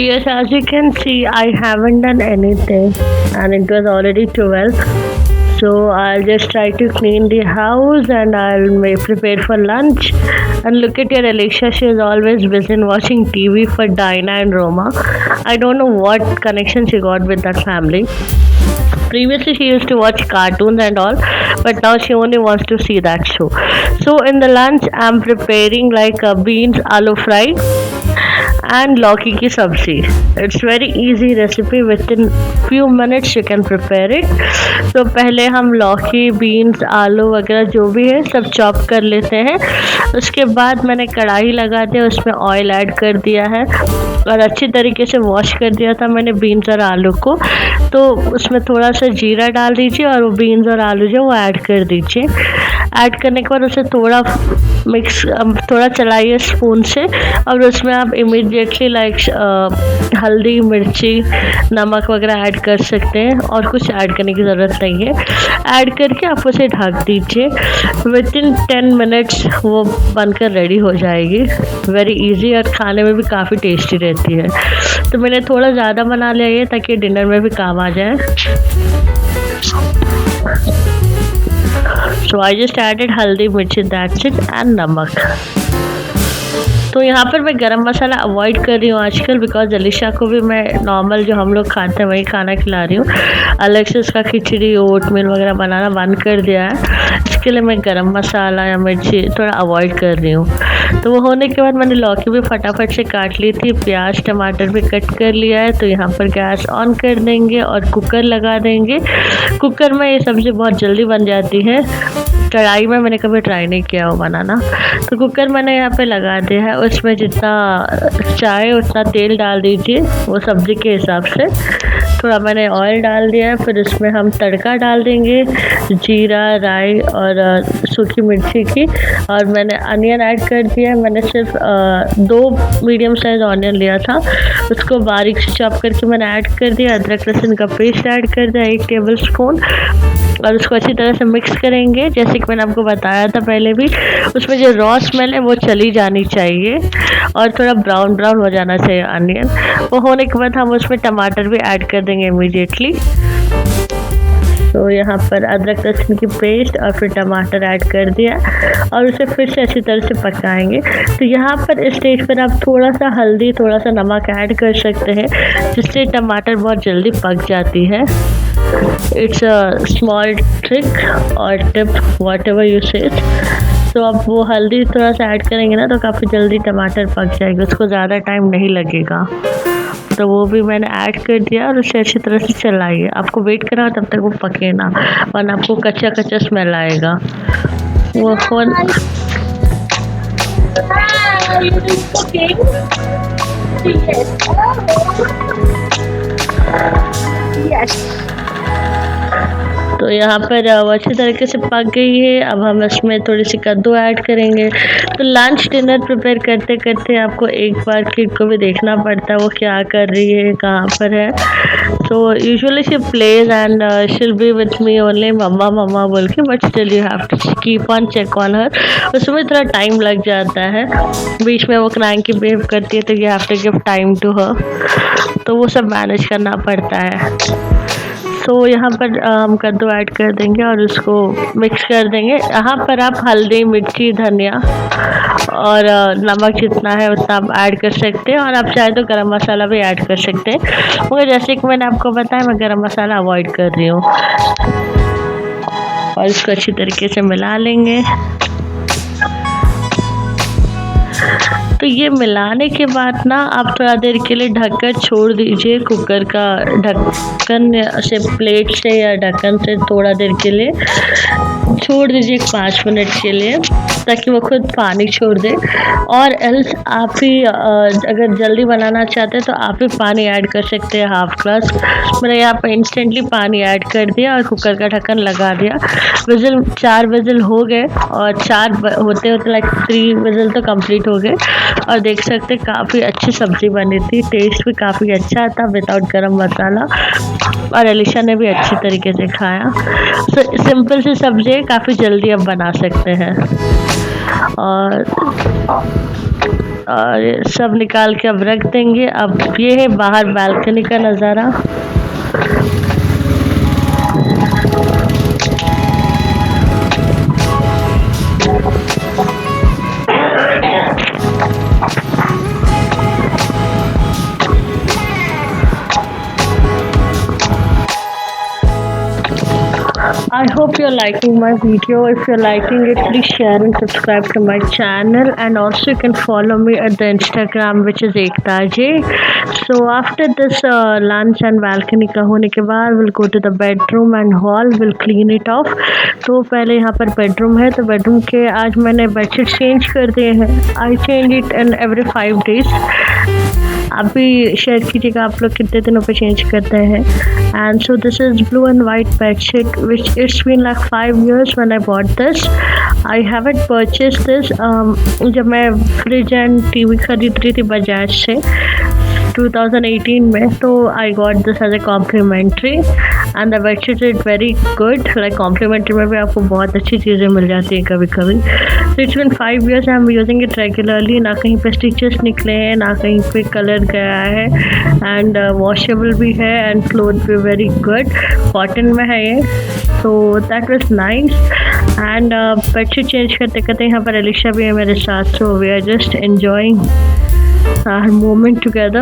yes, as you can see, I haven't done anything, and it was already 12. So I'll just try to clean the house, and I'll prepare for lunch. And look at your Alicia; she is always busy in watching TV for Dinah and Roma. I don't know what connection she got with that family. Previously, she used to watch cartoons and all, but now she only wants to see that show. So in the lunch, I'm preparing like beans aloo fry and लौकी की सब्जी. It's very easy recipe. Within few minutes you can prepare it. तो पहले हम लौकी, beans, आलू वगैरह जो भी है सब चॉप कर लेते हैं. उसके बाद मैंने कढ़ाई लगा दिया, उसमें ऑयल ऐड कर दिया है और अच्छी तरीके से वॉश कर दिया था मैंने बीन्स और आलू को. तो उसमें थोड़ा सा जीरा डाल दीजिए और वो बीन्स और आलू जो वो ऐड कर दीजिए. ऐड करने के बाद उसे थोड़ा थोड़ा चलाइए स्पून से और उसमें आप इमीडिएटली लाइक हल्दी, मिर्ची, नमक वगैरह ऐड कर सकते हैं और कुछ ऐड करने की ज़रूरत नहीं है. ऐड करके आप उसे ढक दीजिए. विदिन 10 मिनट्स वो बनकर रेडी हो जाएगी. वेरी इजी और खाने में भी काफ़ी टेस्टी रहती है. तो मैंने थोड़ा ज़्यादा बना लिया ये ताकि डिनर में भी काम आ जाए. So I just added हल्दी, मिर्ची, that's it and नमक. तो यहाँ पर मैं गरम मसाला अवॉइड कर रही हूँ आजकल बिकॉज अलीशा को भी मैं नॉर्मल जो हम लोग खाते हैं वही खाना खिला रही हूँ. अलग से उसका खिचड़ी, ओटमील वगैरह बनाना बंद कर दिया है. इसके लिए मैं गरम मसाला या मिर्ची थोड़ा अवॉइड कर रही हूँ. तो वो होने के बाद मैंने लौकी भी फटाफट से काट ली थी, प्याज टमाटर भी कट कर लिया है. तो यहाँ पर गैस ऑन कर देंगे और कुकर लगा देंगे. कुकर में ये सब्ज़ी बहुत जल्दी बन जाती है. कढ़ाई में मैंने कभी ट्राई नहीं किया वो बनाना. तो कुकर मैंने यहाँ पे लगा दिया है. उसमें जितना चाहे उतना तेल डाल दीजिए वो सब्ज़ी के हिसाब से. थोड़ा मैंने ऑयल डाल दिया है. फिर उसमें हम तड़का डाल देंगे, जीरा, राई और सूखी मिर्ची की. और मैंने अनियन ऐड कर दिया है. मैंने सिर्फ 2 मीडियम साइज ऑनियन लिया था, उसको बारीक से चॉप करके मैंने ऐड कर दिया. अदरक लहसुन का पेस्ट ऐड कर दिया 1 टेबल स्पून और उसको अच्छी तरह से मिक्स करेंगे. जैसे कि मैंने आपको बताया था पहले भी, उसमें जो रॉ स्मेल है वो चली जानी चाहिए और थोड़ा ब्राउन ब्राउन हो जाना चाहिए अनियन. वो होने के बाद हम उसमें टमाटर भी ऐड कर देंगे इमीडिएटली. तो यहाँ पर अदरक लहसुन की पेस्ट और फिर टमाटर ऐड कर दिया और उसे फिर से अच्छी तरह से पकाएंगे. तो यहाँ पर इस स्टेज पर आप थोड़ा सा हल्दी, थोड़ा सा नमक ऐड कर सकते हैं जिससे टमाटर बहुत जल्दी पक जाती है. इट्स अ स्मॉल ट्रिक और टिप, वॉट एवर यू से. तो अब वो हल्दी थोड़ा सा ऐड करेंगे ना तो काफ़ी जल्दी टमाटर पक जाएगा, उसको ज़्यादा टाइम नहीं लगेगा. तो वो भी मैंने ऐड कर दिया और उसे अच्छी तरह से चलाइए. आपको वेट करना तब तक वो पके ना, वरना आपको कच्चा कच्चा स्मेल आएगा. वो फोन तो यहाँ पर वो अच्छी तरीके से पक गई है. अब हम इसमें थोड़ी सी कद्दू ऐड करेंगे. तो लंच डिनर प्रिपेयर करते करते आपको एक बार किड को भी देखना पड़ता है वो क्या कर रही है, कहाँ पर है. तो usually she plays and she'll be with me only मम्मा मम्मा बोल के, but still you have to keep on check on her. उसमें थोड़ा टाइम लग जाता है, बीच में वो क्रैंकी बिहेव करती है तो you have to give time to her. तो वो सब मैनेज करना पड़ता है. तो यहाँ पर हम कद्दू ऐड कर देंगे और उसको मिक्स कर देंगे. यहाँ पर आप हल्दी, मिर्ची, धनिया और नमक जितना है उतना आप ऐड कर सकते हैं और आप चाहे तो गरम मसाला भी ऐड कर सकते हैं. मगर जैसे कि मैंने आपको बताया मैं गरम मसाला अवॉइड कर रही हूँ. और इसको अच्छी तरीके से मिला लेंगे. तो ये मिलाने के बाद ना आप थोड़ा देर के लिए ढककर छोड़ दीजिए. कुकर का ढक्कन से, प्लेट से या ढक्कन से थोड़ा देर के लिए छोड़ दीजिए 5 मिनट के लिए ताकि वो खुद पानी छोड़ दे. और एल्स आप ही अगर जल्दी बनाना चाहते हैं तो आप ही पानी ऐड कर सकते हैं, हाफ ग्लास. मैंने यहाँ पर इंस्टेंटली पानी ऐड कर दिया और कुकर का ढक्कन लगा दिया. 4 विजिल हो गए और 4 होते होते लाइक 3 विजिल तो कंप्लीट हो गए. और देख सकते काफ़ी अच्छी सब्ज़ी बनी थी. टेस्ट भी काफ़ी अच्छा था विदाउट गरम मसाला और अलीशा ने भी अच्छी तरीके से खाया. तो सिंपल सी सब्ज़ी काफ़ी जल्दी आप बना सकते हैं. और और सब निकाल के अब रख देंगे। अब ये है बाहर बालकनी का नज़ारा। I hope you're liking my video. If you're liking it, please share and subscribe to my channel, and also you can follow me at the Instagram, which is ektaj. So after this lunch and balcony का होने के बाद we'll go to the bedroom and hall. We'll clean it off. तो पहले यहाँ पर bedroom है, तो बेडरूम के आज मैंने बेडशीट चेंज कर दिए हैं। I change it in every 5 days. आप भी शेयर कीजिएगा आप लोग कितने दिनों पे चेंज करते हैं। And so this is blue and white bedsheet which it's been like 5 years when I bought this. I haven't purchase this जब मैं फ्रिज एंड टीवी खरीद रही थी बजाज से 2018 में, तो I got this as a complimentary and the bedsheet is very good. Like complimentary में भी आपको बहुत अच्छी चीज़ें मिल जाती हैं कभी कभी। तो it's been 5 years I am using it regularly. ना कहीं पे स्टिचेस निकले हैं, ना कहीं पे कलर गया है, एंड वॉशेबल भी है एंड क्लोथ भी वेरी गुड। कॉटन में है ये, तो that was nice. And bedsheet change करते करते यहाँ पर अलीशा भी है मेरे साथ, so we are just enjoying our moment together,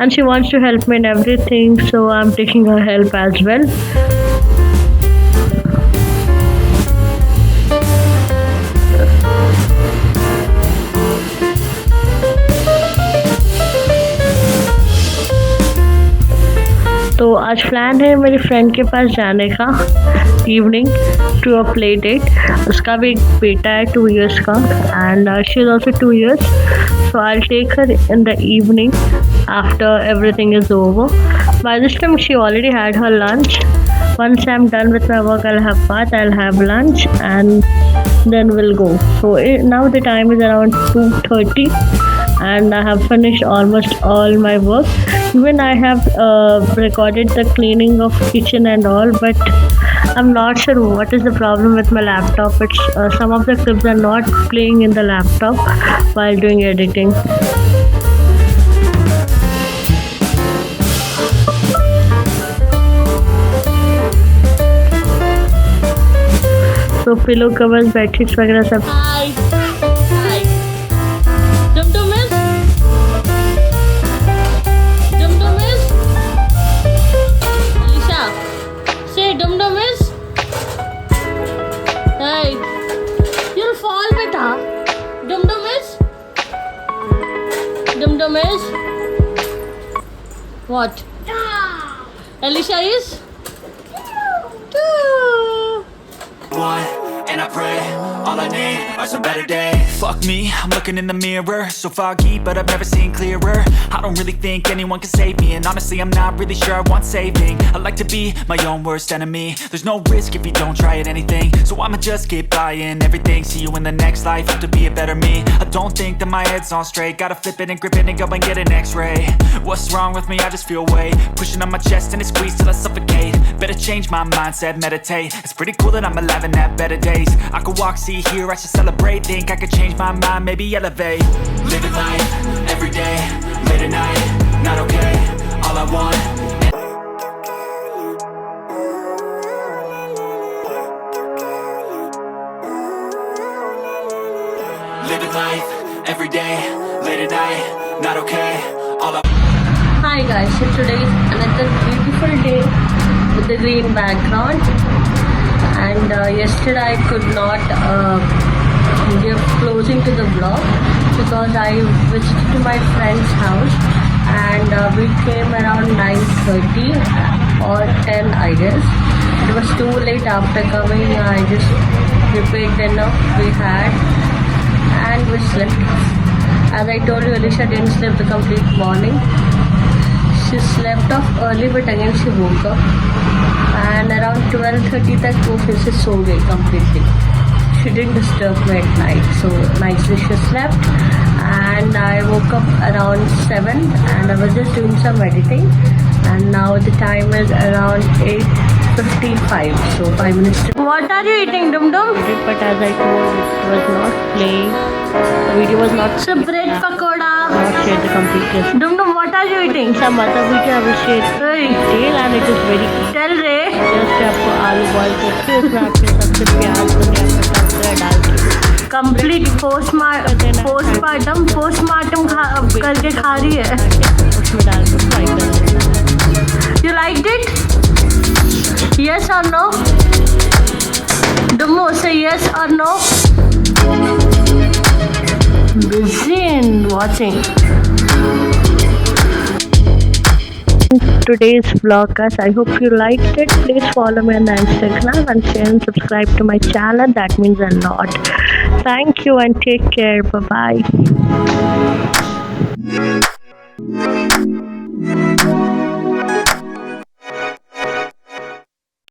and she wants to help me in everything, so I'm taking her help as well. तो आज प्लान है मेरी फ्रेंड के पास जाने का evening to a play date. उसका भी एक बेटा है 2 years का, and she is also 2 years, so I'll take her in the evening after everything is over. By this time she already had her lunch. Once I'm done with my work, I'll have bath, I'll have lunch, and then we'll go. So now the time is around 2:30 and I have finished almost all my work. Even I have recorded the cleaning of kitchen and all, but I'm not sure what is the problem with my laptop. It's some of the clips are not playing in the laptop while doing editing. So pillow covers, bedsheets वगैरह सब। Hi. Dum is? Dum is? Alicia, say dum is? Hey, you'll fall, beta. Dum is? Dum is? What? Alicia is? And I pray, all I need are some better days. Fuck me, I'm looking in the mirror, so foggy, but I've never seen clearer. I don't really think anyone can save me, and honestly I'm not really sure I want saving. I like to be my own worst enemy. There's no risk if you don't try at anything, so I'ma just keep buying everything. See you in the next life, have to be a better me. I don't think that my head's on straight, gotta flip it and grip it and go and get an x-ray. What's wrong with me? I just feel weight pushing on my chest and it squeezes till I suffocate. Better change my mindset, meditate. It's pretty cool that I'm alive and have better days. I could walk, see, hear, I should celebrate. Think I could change my mind, maybe elevate. Living life, every day, late at night, not okay. All I want. Living life, every day, late at night, not okay. All I. Hi guys, so today is another beautiful day with the green background. And yesterday I could not give closing to the vlog because I visited to my friend's house, and we came around 9:30 or 10 I guess. It was too late after coming. I just prepared dinner we had and we slept. As I told you, Alicia didn't sleep the complete morning. She slept off early, but again she woke up, and around 12:30 तक वो फिर से सो गई completely. She didn't disturb me at night, so nicely she slept, and I woke up around 7 and I was just doing some editing, and now the time is around 8:55, so 5 minutes to. What are you eating, Dum? But as I told you, it was not playing. The video was not. So bread pakora. share the complete recipe. Dum, what are you eating? Some other video I will share detail and it is very easy. Tell Ray. Just आपको आलू boil करके उसमें आपके सबसे प्याज धनिया पत्ता डाल के कंप्लीट पोस्टमार्टम करके खा रही है. उसमें डाल के फ्राई कर देना. You liked it? Yes or no? Dumbo, say yes or no. Busy in watching. Today's vlog, guys. I hope you liked it. Please follow me on the Instagram and share and subscribe to my channel. That means a lot. Thank you and take care. Bye bye.